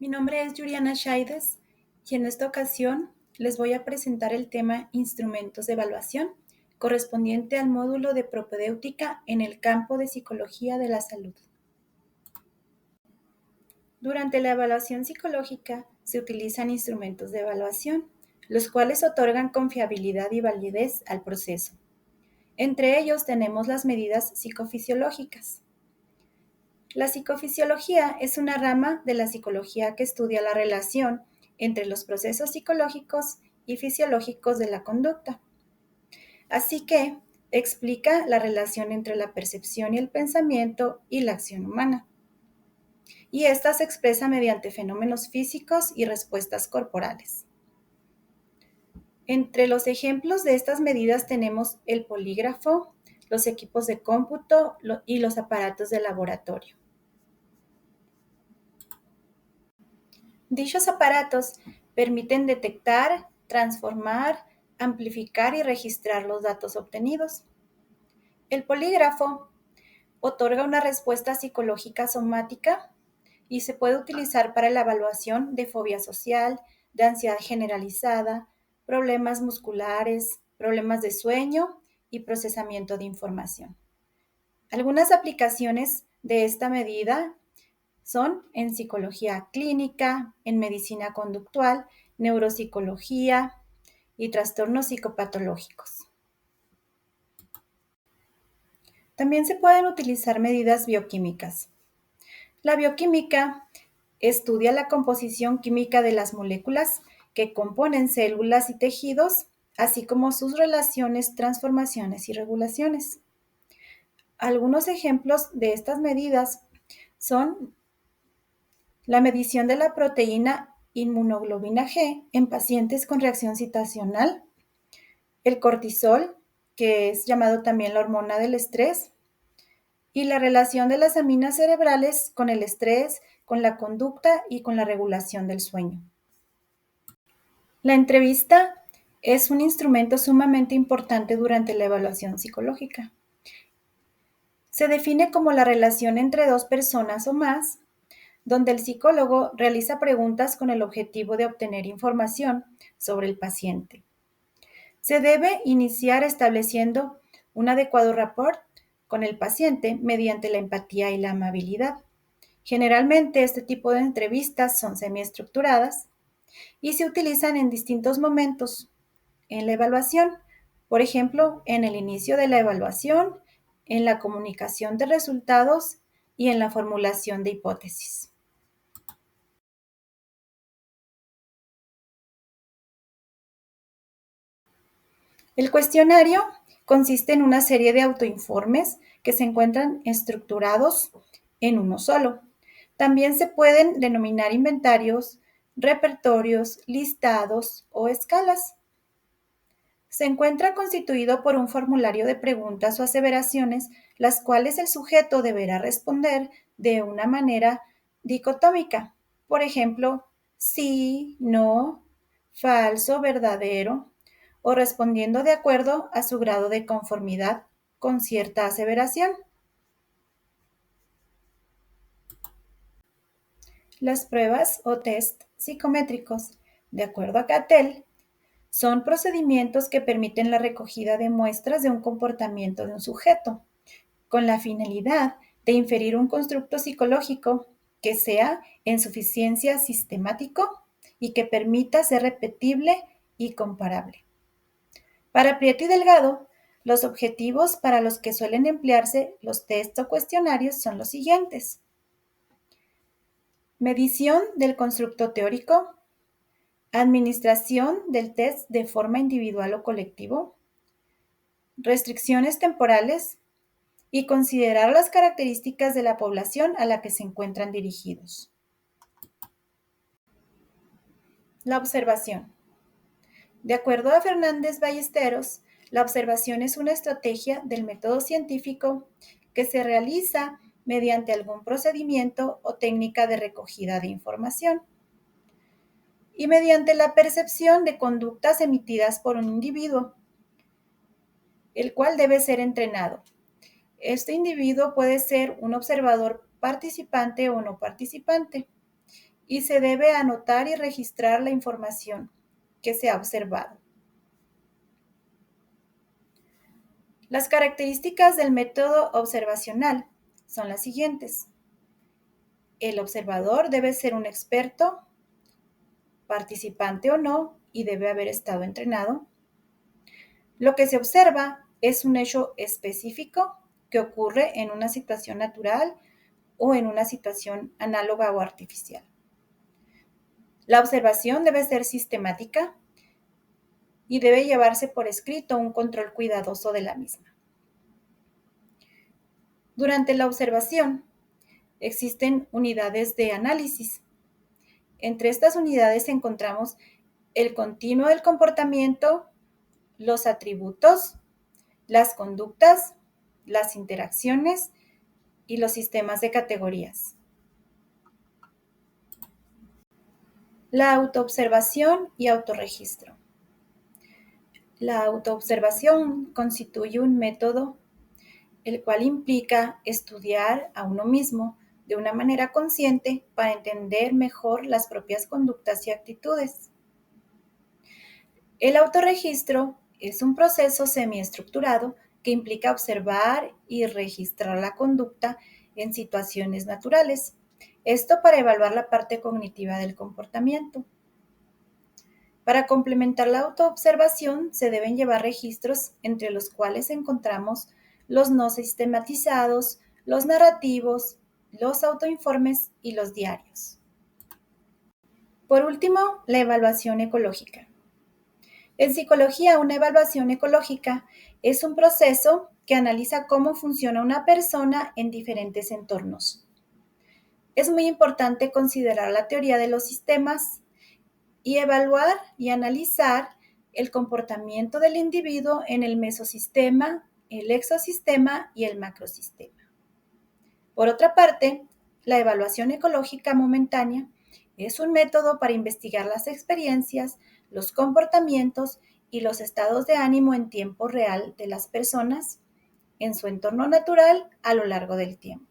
Mi nombre es Yuriana Shaides y en esta ocasión les voy a presentar el tema Instrumentos de Evaluación, correspondiente al módulo de propedéutica en el campo de Psicología de la Salud. Durante la evaluación psicológica se utilizan instrumentos de evaluación, los cuales otorgan confiabilidad y validez al proceso. Entre ellos tenemos las medidas psicofisiológicas. La psicofisiología es una rama de la psicología que estudia la relación entre los procesos psicológicos y fisiológicos de la conducta. Así que explica la relación entre la percepción y el pensamiento y la acción humana. Y esta se expresa mediante fenómenos físicos y respuestas corporales. Entre los ejemplos de estas medidas tenemos el polígrafo, los equipos de cómputo y los aparatos de laboratorio. Dichos aparatos permiten detectar, transformar, amplificar y registrar los datos obtenidos. El polígrafo otorga una respuesta psicológica somática y se puede utilizar para la evaluación de fobia social, de ansiedad generalizada, problemas musculares, problemas de sueño y procesamiento de información. Algunas aplicaciones de esta medida son en psicología clínica, en medicina conductual, neuropsicología y trastornos psicopatológicos. También se pueden utilizar medidas bioquímicas. La bioquímica estudia la composición química de las moléculas que componen células y tejidos, así como sus relaciones, transformaciones y regulaciones. Algunos ejemplos de estas medidas son la medición de la proteína inmunoglobina G en pacientes con reacción citacional, el cortisol, que es llamado también la hormona del estrés, y la relación de las aminas cerebrales con el estrés, con la conducta y con la regulación del sueño. La entrevista es un instrumento sumamente importante durante la evaluación psicológica. Se define como la relación entre dos personas o más, donde el psicólogo realiza preguntas con el objetivo de obtener información sobre el paciente. Se debe iniciar estableciendo un adecuado rapport con el paciente mediante la empatía y la amabilidad. Generalmente este tipo de entrevistas son semiestructuradas y se utilizan en distintos momentos en la evaluación, por ejemplo, en el inicio de la evaluación, en la comunicación de resultados y en la formulación de hipótesis. El cuestionario consiste en una serie de autoinformes que se encuentran estructurados en uno solo. También se pueden denominar inventarios, repertorios, listados o escalas. Se encuentra constituido por un formulario de preguntas o aseveraciones, las cuales el sujeto deberá responder de una manera dicotómica. Por ejemplo, sí, no, falso, verdadero, o respondiendo de acuerdo a su grado de conformidad con cierta aseveración. Las pruebas o test psicométricos, de acuerdo a Cattell, son procedimientos que permiten la recogida de muestras de un comportamiento de un sujeto, con la finalidad de inferir un constructo psicológico que sea en suficiencia sistemático y que permita ser repetible y comparable. Para Prieto y Delgado, los objetivos para los que suelen emplearse los test o cuestionarios son los siguientes: medición del constructo teórico, administración del test de forma individual o colectivo, restricciones temporales y considerar las características de la población a la que se encuentran dirigidos. La observación. De acuerdo a Fernández Ballesteros, la observación es una estrategia del método científico que se realiza mediante algún procedimiento o técnica de recogida de información y mediante la percepción de conductas emitidas por un individuo, el cual debe ser entrenado. Este individuo puede ser un observador participante o no participante y se debe anotar y registrar la información que se ha observado. Las características del método observacional son las siguientes. El observador debe ser un experto, participante o no, y debe haber estado entrenado. Lo que se observa es un hecho específico que ocurre en una situación natural o en una situación análoga o artificial. La observación debe ser sistemática y debe llevarse por escrito un control cuidadoso de la misma. Durante la observación existen unidades de análisis. Entre estas unidades encontramos el continuo del comportamiento, los atributos, las conductas, las interacciones y los sistemas de categorías. La autoobservación y autorregistro. La autoobservación constituye un método el cual implica estudiar a uno mismo de una manera consciente para entender mejor las propias conductas y actitudes. El autorregistro es un proceso semiestructurado que implica observar y registrar la conducta en situaciones naturales. Esto para evaluar la parte cognitiva del comportamiento. Para complementar la autoobservación se deben llevar registros entre los cuales encontramos los no sistematizados, los narrativos, los autoinformes y los diarios. Por último, la evaluación ecológica. En psicología, una evaluación ecológica es un proceso que analiza cómo funciona una persona en diferentes entornos. Es muy importante considerar la teoría de los sistemas y evaluar y analizar el comportamiento del individuo en el mesosistema, el exosistema y el macrosistema. Por otra parte, la evaluación ecológica momentánea es un método para investigar las experiencias, los comportamientos y los estados de ánimo en tiempo real de las personas en su entorno natural a lo largo del tiempo.